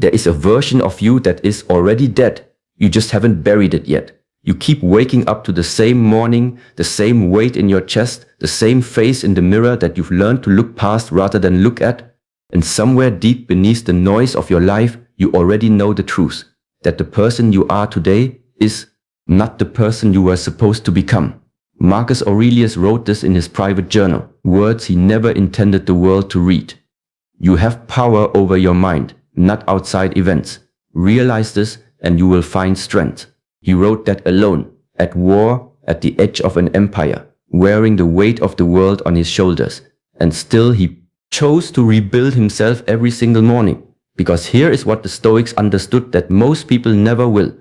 There is a version of you that is already dead. You just haven't buried it yet. You keep waking up to the same morning, the same weight in your chest, the same face in the mirror that you've learned to look past rather than look at. And somewhere deep beneath the noise of your life, you already know the truth, that the person you are today is not the person you were supposed to become. Marcus Aurelius wrote this in his private journal, words he never intended the world to read. You have power over your mind, not outside events. Realize this and you will find strength. He wrote that alone, at war, at the edge of an empire, wearing the weight of the world on his shoulders. And still he chose to rebuild himself every single morning. Because here is what the Stoics understood that most people never will.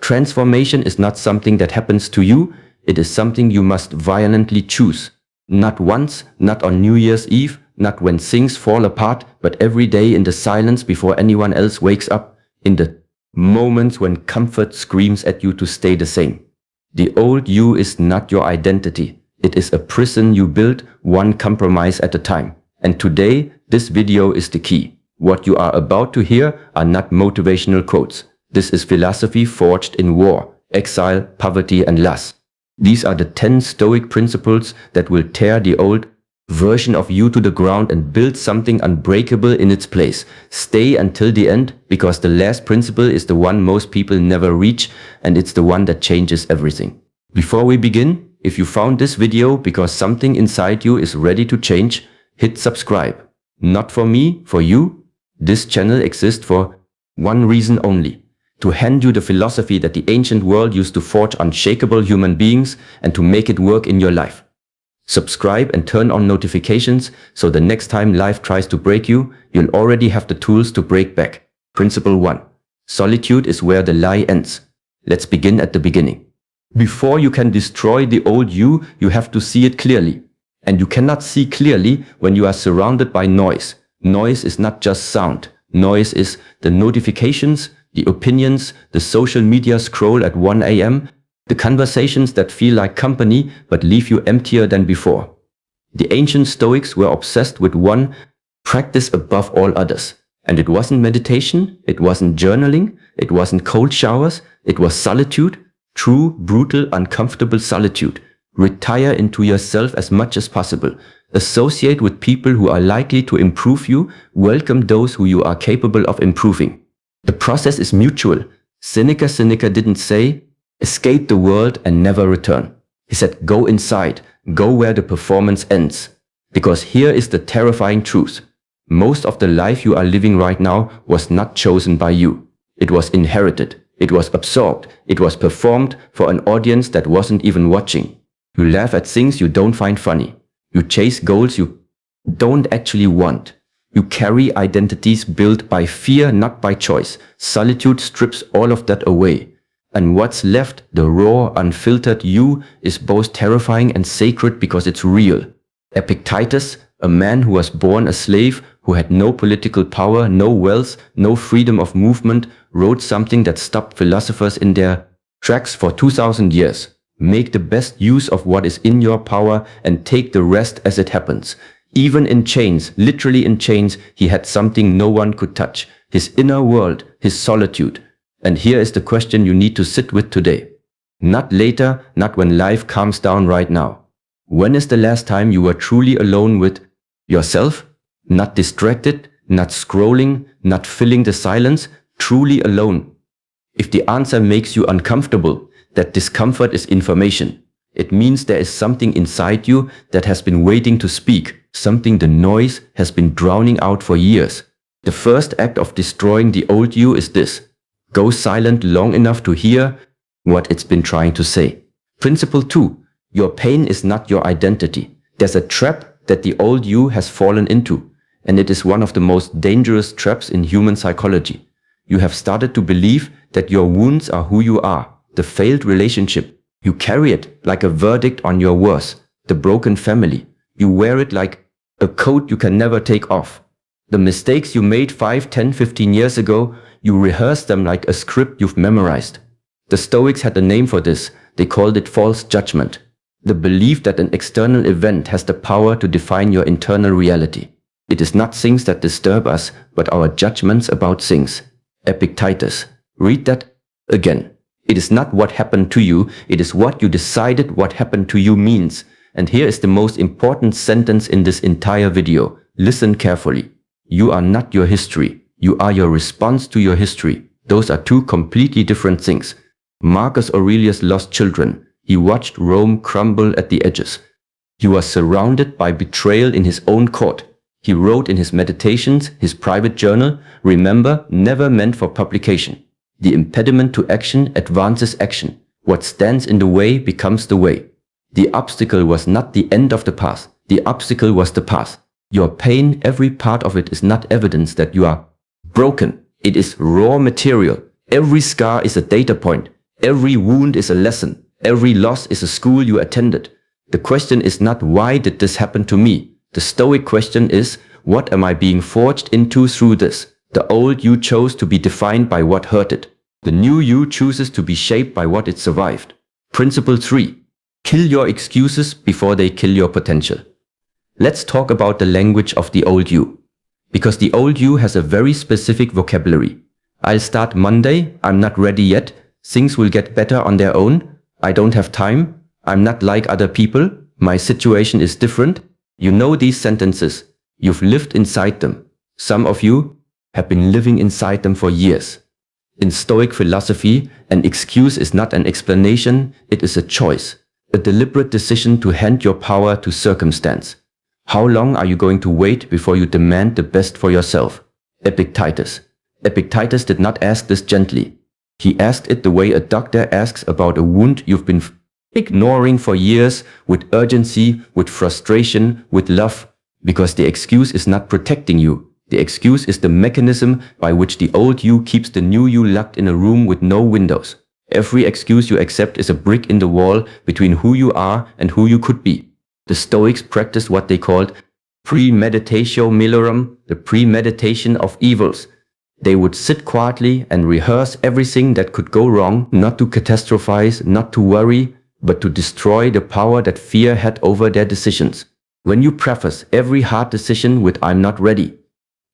Transformation is not something that happens to you, it is something you must violently choose. Not once, not on New Year's Eve, not when things fall apart, but every day in the silence before anyone else wakes up, in the moments when comfort screams at you to stay the same. The old you is not your identity. It is a prison you build, one compromise at a time. And today, this video is the key. What you are about to hear are not motivational quotes. This is philosophy forged in war, exile, poverty, and loss. These are the 10 Stoic principles that will tear the old version of you to the ground and build something unbreakable in its place. Stay until the end, because the last principle is the one most people never reach, and it's the one that changes everything. Before we begin, if you found this video because something inside you is ready to change, hit subscribe. Not for me, for you. This channel exists for one reason only: to hand you the philosophy that the ancient world used to forge unshakable human beings and to make it work in your life. Subscribe and turn on notifications so the next time life tries to break you, you'll already have the tools to break back. Principle 1. Solitude is where the lie ends. Let's begin at the beginning. Before you can destroy the old you have to see it clearly. And you cannot see clearly when you are surrounded by noise. Noise is not just sound. Noise is the notifications, the opinions, the social media scroll at 1 a.m., the conversations that feel like company but leave you emptier than before. The ancient Stoics were obsessed with one practice above all others. And it wasn't meditation, it wasn't journaling, it wasn't cold showers, it was solitude, true, brutal, uncomfortable solitude. Retire into yourself as much as possible. Associate with people who are likely to improve you. Welcome those who you are capable of improving. The process is mutual. Seneca didn't say, escape the world and never return. He said, go inside, go where the performance ends. Because here is the terrifying truth. Most of the life you are living right now was not chosen by you. It was inherited. It was absorbed. It was performed for an audience that wasn't even watching. You laugh at things you don't find funny. You chase goals you don't actually want. You carry identities built by fear, not by choice. Solitude strips all of that away. And what's left, the raw, unfiltered you, is both terrifying and sacred because it's real. Epictetus, a man who was born a slave, who had no political power, no wealth, no freedom of movement, wrote something that stopped philosophers in their tracks for 2,000 years. Make the best use of what is in your power and take the rest as it happens. Even in chains, literally in chains, he had something no one could touch. His inner world, his solitude. And here is the question you need to sit with today. Not later, not when life calms down right now. When is the last time you were truly alone with yourself? Not distracted, not scrolling, not filling the silence, truly alone. If the answer makes you uncomfortable, that discomfort is information. It means there is something inside you that has been waiting to speak, something the noise has been drowning out for years. The first act of destroying the old you is this. Go silent long enough to hear what it's been trying to say. Principle 2. Your pain is not your identity. There's a trap that the old you has fallen into, and it is one of the most dangerous traps in human psychology. You have started to believe that your wounds are who you are, the failed relationship. You carry it like a verdict on your worth, the broken family. You wear it like a coat you can never take off. The mistakes you made 5, 10, 15 years ago, you rehearse them like a script you've memorized. The Stoics had a name for this. They called it false judgment. The belief that an external event has the power to define your internal reality. It is not things that disturb us, but our judgments about things. Epictetus. Read that again. It is not what happened to you, it is what you decided what happened to you means. And here is the most important sentence in this entire video. Listen carefully. You are not your history. You are your response to your history. Those are two completely different things. Marcus Aurelius lost children. He watched Rome crumble at the edges. He was surrounded by betrayal in his own court. He wrote in his meditations, his private journal, "Remember, never meant for publication. The impediment to action advances action. What stands in the way becomes the way." The obstacle was not the end of the path. The obstacle was the path. Your pain, every part of it is not evidence that you are broken. It is raw material. Every scar is a data point. Every wound is a lesson. Every loss is a school you attended. The question is not, why did this happen to me? The Stoic question is, what am I being forged into through this? The old you chose to be defined by what hurt it. The new you chooses to be shaped by what it survived. Principle 3. Kill your excuses before they kill your potential. Let's talk about the language of the old you. Because the old you has a very specific vocabulary. I'll start Monday, I'm not ready yet, things will get better on their own, I don't have time, I'm not like other people, my situation is different. You know these sentences, you've lived inside them. Some of you have been living inside them for years. In Stoic philosophy, an excuse is not an explanation, it is a choice, a deliberate decision to hand your power to circumstance. How long are you going to wait before you demand the best for yourself? Epictetus. Epictetus did not ask this gently. He asked it the way a doctor asks about a wound you've been ignoring for years, with urgency, with frustration, with love, because the excuse is not protecting you. The excuse is the mechanism by which the old you keeps the new you locked in a room with no windows. Every excuse you accept is a brick in the wall between who you are and who you could be. The Stoics practiced what they called premeditatio malorum, the premeditation of evils. They would sit quietly and rehearse everything that could go wrong, not to catastrophize, not to worry, but to destroy the power that fear had over their decisions. When you preface every hard decision with "I'm not ready,"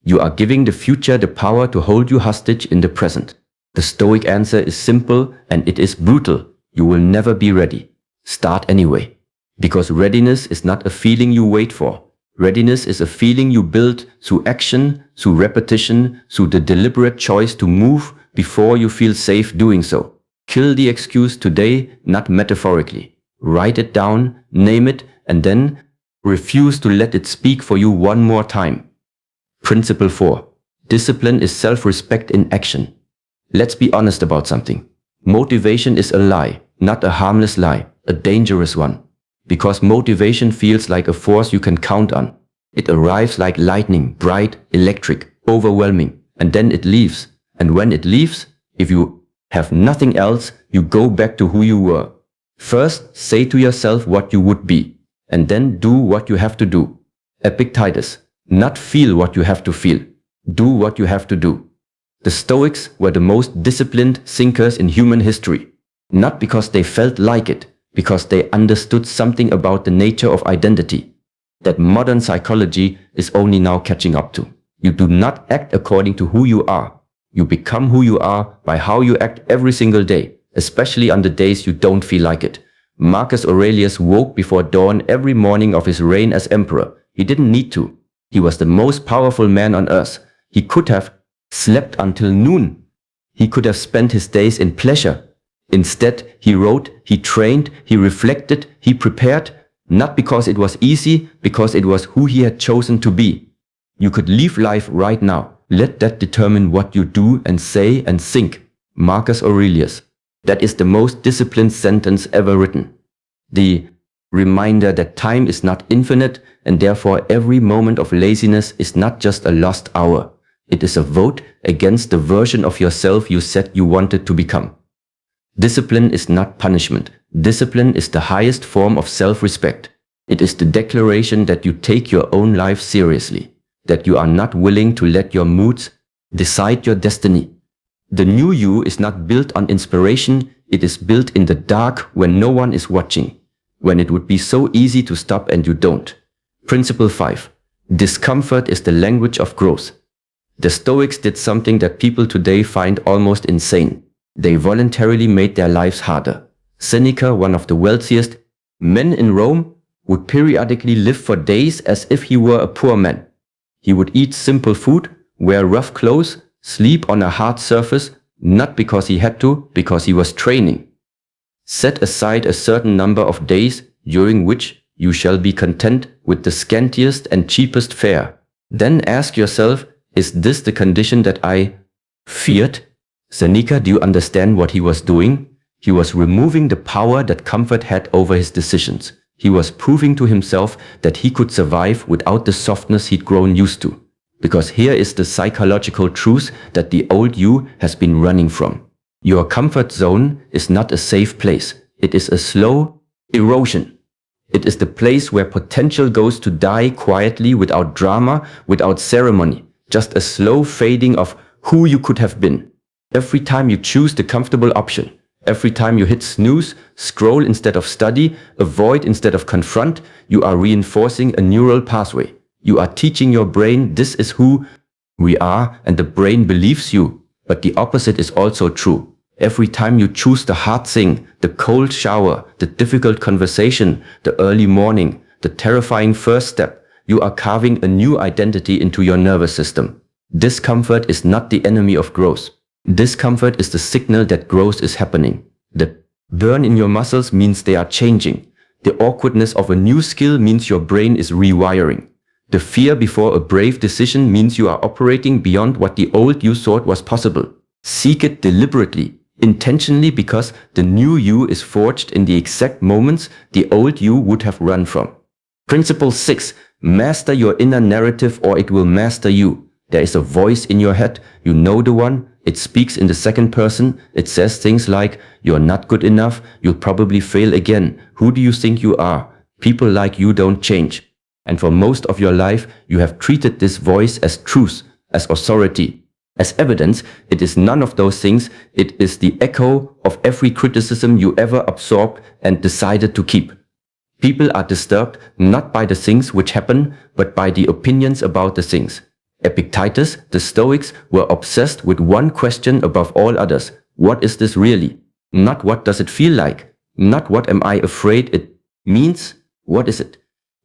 you are giving the future the power to hold you hostage in the present. The Stoic answer is simple and it is brutal. You will never be ready. Start anyway. Because readiness is not a feeling you wait for. Readiness is a feeling you build through action, through repetition, through the deliberate choice to move before you feel safe doing so. Kill the excuse today, not metaphorically. Write it down, name it, and then refuse to let it speak for you one more time. Principle 4. Discipline is self-respect in action. Let's be honest about something. Motivation is a lie, not a harmless lie, a dangerous one. Because motivation feels like a force you can count on. It arrives like lightning, bright, electric, overwhelming, and then it leaves. And when it leaves, if you have nothing else, you go back to who you were. First, say to yourself what you would be, and then do what you have to do. Epictetus. Not feel what you have to feel. Do what you have to do. The Stoics were the most disciplined thinkers in human history. Not because they felt like it, because they understood something about the nature of identity that modern psychology is only now catching up to. You do not act according to who you are. You become who you are by how you act every single day, especially on the days you don't feel like it. Marcus Aurelius woke before dawn every morning of his reign as emperor. He didn't need to. He was the most powerful man on earth. He could have slept until noon. He could have spent his days in pleasure. Instead, he wrote, he trained, he reflected, he prepared, not because it was easy, because it was who he had chosen to be. You could live life right now. Let that determine what you do and say and think. Marcus Aurelius. That is the most disciplined sentence ever written. The reminder that time is not infinite, and therefore every moment of laziness is not just a lost hour. It is a vote against the version of yourself you said you wanted to become. Discipline is not punishment. Discipline is the highest form of self-respect. It is the declaration that you take your own life seriously, that you are not willing to let your moods decide your destiny. The new you is not built on inspiration, it is built in the dark when no one is watching, when it would be so easy to stop and you don't. Principle 5. Discomfort is the language of growth. The Stoics did something that people today find almost insane. They voluntarily made their lives harder. Seneca, one of the wealthiest men in Rome, would periodically live for days as if he were a poor man. He would eat simple food, wear rough clothes, sleep on a hard surface, not because he had to, because he was training. Set aside a certain number of days during which you shall be content with the scantiest and cheapest fare. Then ask yourself, is this the condition that I feared? Seneca, do you understand what he was doing? He was removing the power that comfort had over his decisions. He was proving to himself that he could survive without the softness he'd grown used to. Because here is the psychological truth that the old you has been running from. Your comfort zone is not a safe place. It is a slow erosion. It is the place where potential goes to die quietly, without drama, without ceremony. Just a slow fading of who you could have been. Every time you choose the comfortable option, every time you hit snooze, scroll instead of study, avoid instead of confront, you are reinforcing a neural pathway. You are teaching your brain this is who we are, and the brain believes you. But the opposite is also true. Every time you choose the hard thing, the cold shower, the difficult conversation, the early morning, the terrifying first step, you are carving a new identity into your nervous system. Discomfort is not the enemy of growth. Discomfort is the signal that growth is happening. The burn in your muscles means they are changing. The awkwardness of a new skill means your brain is rewiring. The fear before a brave decision means you are operating beyond what the old you thought was possible. Seek it deliberately, intentionally, because the new you is forged in the exact moments the old you would have run from. Principle 6. Master your inner narrative or it will master you. There is a voice in your head, you know the one, it speaks in the second person, it says things like, you're not good enough, you'll probably fail again, who do you think you are? People like you don't change. And for most of your life, you have treated this voice as truth, as authority. As evidence, it is none of those things, it is the echo of every criticism you ever absorbed and decided to keep. People are disturbed not by the things which happen, but by the opinions about the things. Epictetus, the Stoics, were obsessed with one question above all others. What is this really? Not what does it feel like? Not what am I afraid it means? What is it?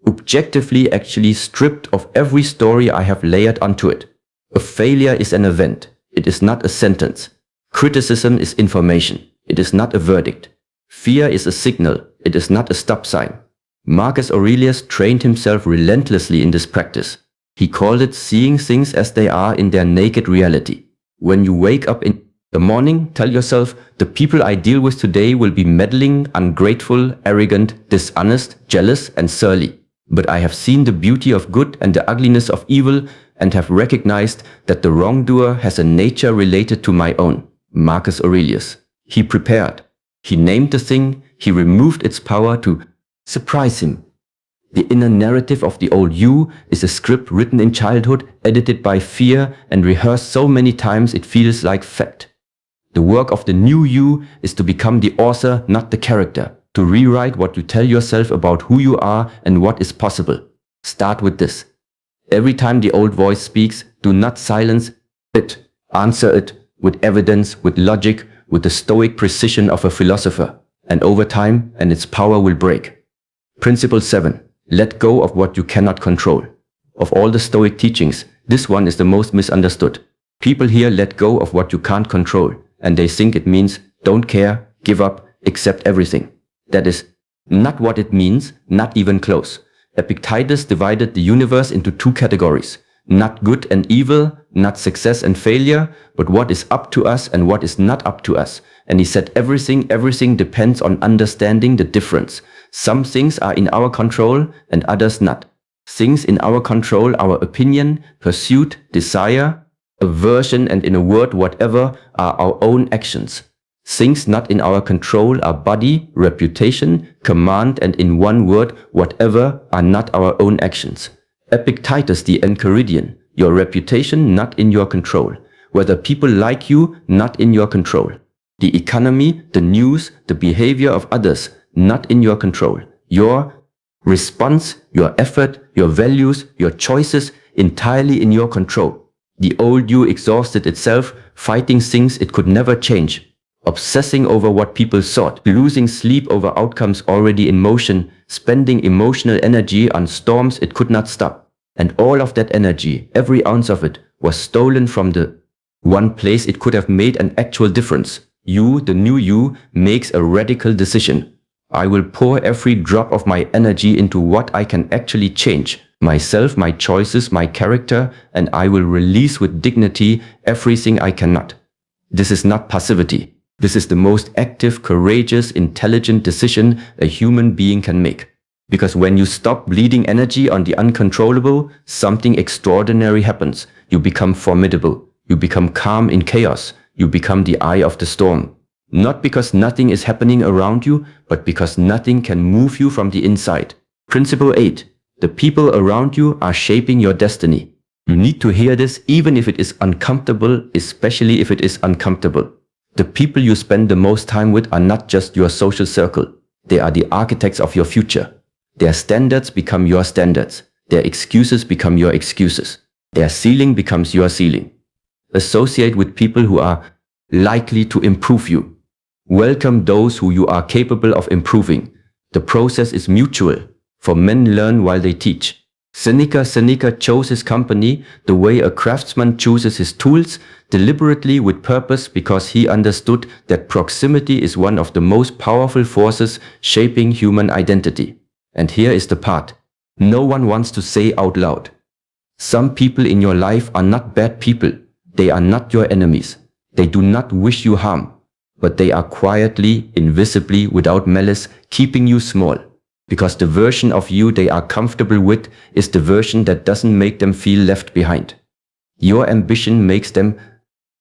Objectively, actually stripped of every story I have layered onto it. A failure is an event. It is not a sentence. Criticism is information. It is not a verdict. Fear is a signal. It is not a stop sign. Marcus Aurelius trained himself relentlessly in this practice. He called it seeing things as they are in their naked reality. When you wake up in the morning, tell yourself, the people I deal with today will be meddling, ungrateful, arrogant, dishonest, jealous, and surly. But I have seen the beauty of good and the ugliness of evil and have recognized that the wrongdoer has a nature related to my own. Marcus Aurelius. He prepared. He named the thing. He removed its power to surprise him. The inner narrative of the old you is a script written in childhood, edited by fear, and rehearsed so many times it feels like fact. The work of the new you is to become the author, not the character. To rewrite what you tell yourself about who you are and what is possible. Start with this. Every time the old voice speaks, do not silence it. Answer it with evidence, with logic, with the stoic precision of a philosopher. And over time, and its power will break. Principle 7. Let go of what you cannot control. Of all the Stoic teachings, this one is the most misunderstood. People here let go of what you can't control, and they think it means don't care, give up, accept everything. That is not what it means, not even close. Epictetus divided the universe into two categories. Not good and evil, not success and failure, but what is up to us and what is not up to us. And he said everything depends on understanding the difference. Some things are in our control and others not. Things in our control, our opinion, pursuit, desire, aversion, and in a word, whatever, are our own actions. Things not in our control are body, reputation, command, and in one word, whatever, are not our own actions. Epictetus the Enchiridion, your reputation not in your control. Whether people like you, not in your control. The economy, the news, the behavior of others, not in your control. Your response, your effort, your values, your choices, entirely in your control. The old you exhausted itself, fighting things it could never change, obsessing over what people thought, losing sleep over outcomes already in motion, spending emotional energy on storms it could not stop. And all of that energy, every ounce of it, was stolen from the one place it could have made an actual difference. You, the new you, makes a radical decision. I will pour every drop of my energy into what I can actually change. Myself, my choices, my character, and I will release with dignity everything I cannot. This is not passivity. This is the most active, courageous, intelligent decision a human being can make. Because when you stop bleeding energy on the uncontrollable, something extraordinary happens. You become formidable. You become calm in chaos. You become the eye of the storm. Not because nothing is happening around you, but because nothing can move you from the inside. Principle 8. The people around you are shaping your destiny. You need to hear this even if it is uncomfortable, especially if it is uncomfortable. The people you spend the most time with are not just your social circle. They are the architects of your future. Their standards become your standards. Their excuses become your excuses. Their ceiling becomes your ceiling. Associate with people who are likely to improve you. Welcome those who you are capable of improving. The process is mutual, for men learn while they teach. Seneca chose his company the way a craftsman chooses his tools, deliberately with purpose, because he understood that proximity is one of the most powerful forces shaping human identity. And here is the part no one wants to say out loud. Some people in your life are not bad people. They are not your enemies. They do not wish you harm, but they are quietly, invisibly, without malice, keeping you small. Because the version of you they are comfortable with is the version that doesn't make them feel left behind. Your ambition makes them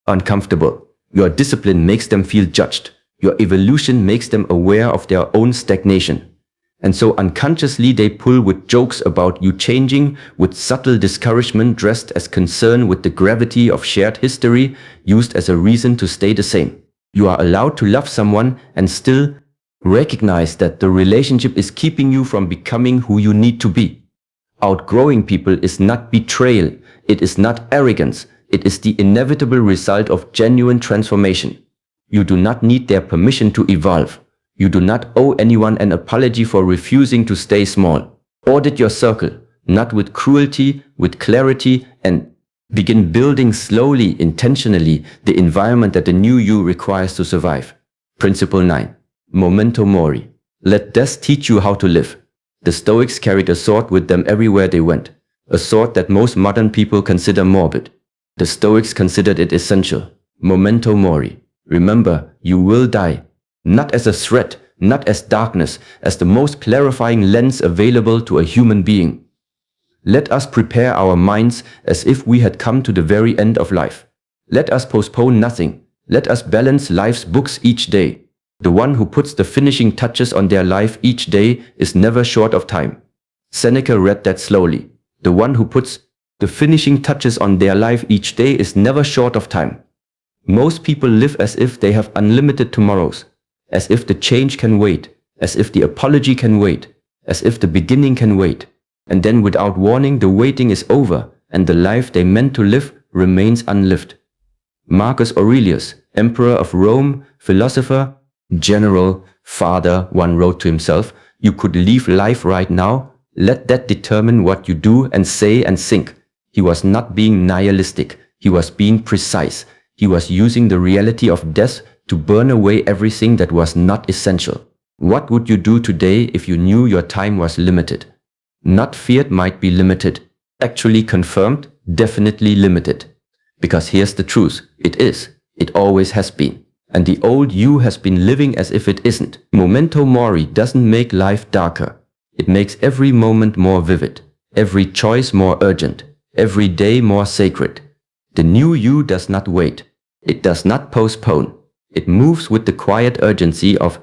uncomfortable. Your discipline makes them feel judged. Your evolution makes them aware of their own stagnation. And so unconsciously they pull with jokes about you changing, with subtle discouragement dressed as concern with the gravity of shared history used as a reason to stay the same. You are allowed to love someone and still recognize that the relationship is keeping you from becoming who you need to be. Outgrowing people is not betrayal, it is not arrogance, it is the inevitable result of genuine transformation. You do not need their permission to evolve. You do not owe anyone an apology for refusing to stay small. Audit your circle, not with cruelty, with clarity, and begin building slowly, intentionally, the environment that the new you requires to survive. Principle 9. Memento mori. Let death teach you how to live. The Stoics carried a sword with them everywhere they went, a sword that most modern people consider morbid. The Stoics considered it essential. Memento mori. Remember, you will die. Not as a threat, not as darkness, as the most clarifying lens available to a human being. Let us prepare our minds as if we had come to the very end of life. Let us postpone nothing. Let us balance life's books each day. The one who puts the finishing touches on their life each day is never short of time. Seneca read that slowly. The one who puts the finishing touches on their life each day is never short of time. Most people live as if they have unlimited tomorrows, as if the change can wait, as if the apology can wait, as if the beginning can wait. And then without warning, the waiting is over, and the life they meant to live remains unlived. Marcus Aurelius, Emperor of Rome, philosopher, general, father, one wrote to himself, you could leave life right now, let that determine what you do and say and think. He was not being nihilistic, he was being precise. He was using the reality of death to burn away everything that was not essential. What would you do today if you knew your time was limited? Not feared might be limited. Actually confirmed, definitely limited. Because here's the truth, it is. It always has been. And the old you has been living as if it isn't. Memento mori doesn't make life darker. It makes every moment more vivid, every choice more urgent, every day more sacred. The new you does not wait. It does not postpone. It moves with the quiet urgency of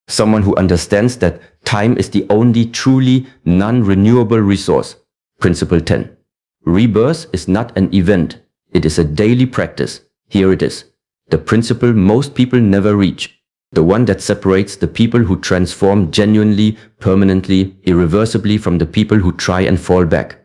someone who understands that time is the only truly non-renewable resource. Principle 10. Rebirth is not an event. It is a daily practice. Here it is. The principle most people never reach. The one that separates the people who transform genuinely, permanently, irreversibly from the people who try and fall back.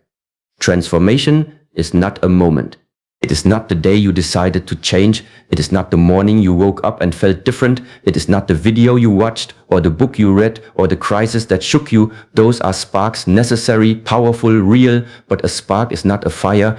Transformation is not a moment. It is not the day you decided to change. It is not the morning you woke up and felt different. It is not the video you watched or the book you read or the crisis that shook you. Those are sparks, necessary, powerful, real, but a spark is not a fire.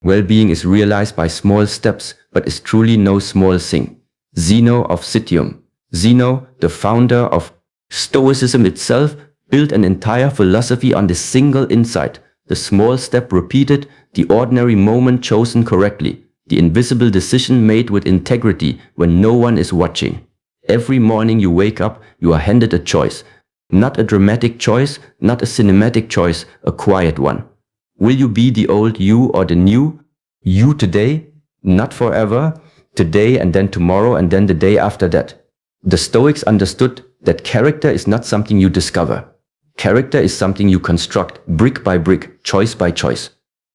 Well-being is realized by small steps, but is truly no small thing. Zeno of Citium. Zeno, the founder of Stoicism itself, built an entire philosophy on this single insight. The small step repeated, the ordinary moment chosen correctly, the invisible decision made with integrity when no one is watching. Every morning you wake up, you are handed a choice. Not a dramatic choice, not a cinematic choice, a quiet one. Will you be the old you or the new you today? Not forever, today and then tomorrow and then the day after that. The Stoics understood that character is not something you discover. Character is something you construct, brick by brick, choice by choice.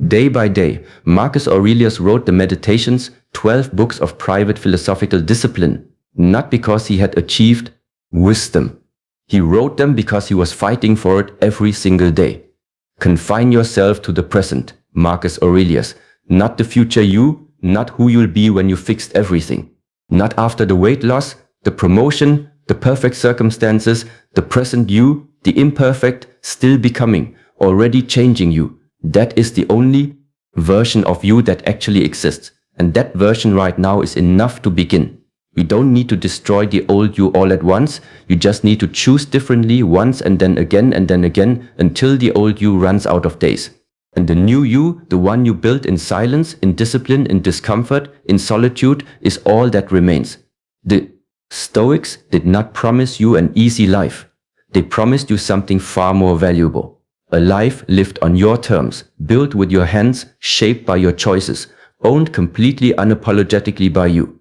Day by day, Marcus Aurelius wrote the Meditations, 12 books of private philosophical discipline, not because he had achieved wisdom. He wrote them because he was fighting for it every single day. Confine yourself to the present, Marcus Aurelius, not the future you, not who you'll be when you fixed everything. Not after the weight loss, the promotion, the perfect circumstances, the present you, the imperfect, still becoming, already changing you. That is the only version of you that actually exists. And that version right now is enough to begin. You don't need to destroy the old you all at once. You just need to choose differently once and then again until the old you runs out of days. And the new you, the one you built in silence, in discipline, in discomfort, in solitude, is all that remains. The Stoics did not promise you an easy life. They promised you something far more valuable. A life lived on your terms, built with your hands, shaped by your choices, owned completely unapologetically by you.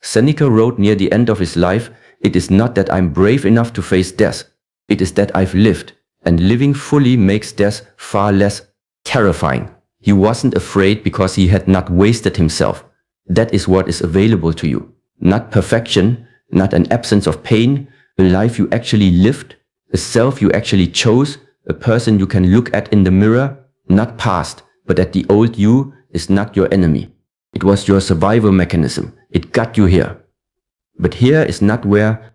Seneca wrote near the end of his life, "It is not that I'm brave enough to face death. It is that I've lived, and living fully makes death far less terrifying." He wasn't afraid because he had not wasted himself. That is what is available to you. Not perfection, not an absence of pain, a life you actually lived, a self you actually chose, a person you can look at in the mirror, not past, but that the old you is not your enemy. It was your survival mechanism. It got you here. But here is not where